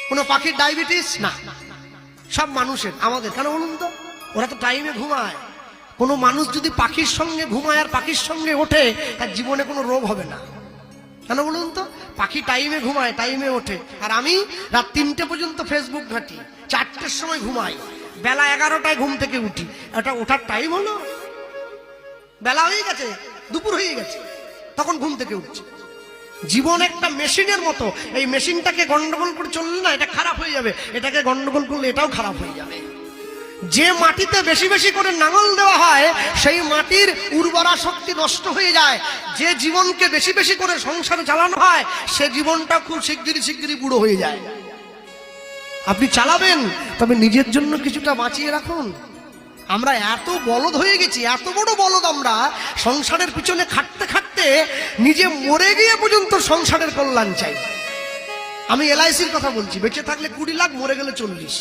কোনো পাখির ডায়াবেটিস না, সব মানুষের। আমাদের কেন বলুন তো? ওরা তো টাইমে ঘুমায়। কোনো মানুষ যদি পাখির সঙ্গে ঘুমায় আর পাখির সঙ্গে ওঠে, তার জীবনে কোনো রোগ হবে না। কেন বলুন তো? পাখি টাইমে ঘুমায়, টাইমে ওঠে। আর আমি রাত 3টে পর্যন্ত ফেসবুক ঘাঁটি, 4টের সময় ঘুমাই, বেলা 11টায় ঘুম থেকে উঠি। এটা ওঠার টাইম হলো? বেলা হয়ে গেছে, দুপুর হয়ে গেছে, তখন ঘুম থেকে উঠছি। জীবন একটা মেশিনের মতো। এই মেশিনটাকে গন্ডগোল করে চললে না, এটা খারাপ হয়ে যাবে। এটাকে গন্ডগোল করলে এটাও খারাপ হয়ে যাবে। যে মাটিতে বেশি বেশি করে নাঙল দেওয়া হয়, সেই মাটির উর্বরা শক্তি নষ্ট হয়ে যায়। যে জীবনকে বেশি বেশি করে সংসারে চালানো হয়, সে জীবনটা খুব শিগগিরই বুড়ো হয়ে যায়। আপনি চালাবেন, তবে নিজের জন্য কিছুটা বাঁচিয়ে রাখুন। আমরা এত বলদ হয়ে গেছি, এত বড় বলদ আমরা, সংসারের পিছনে খাটতে খাটতে নিজে মরে গিয়ে পর্যন্ত সংসারের কল্যাণ চাই। আমি LICর কথা বলছি, বেঁচে থাকলে 20 লাখ, মরে গেলে 40।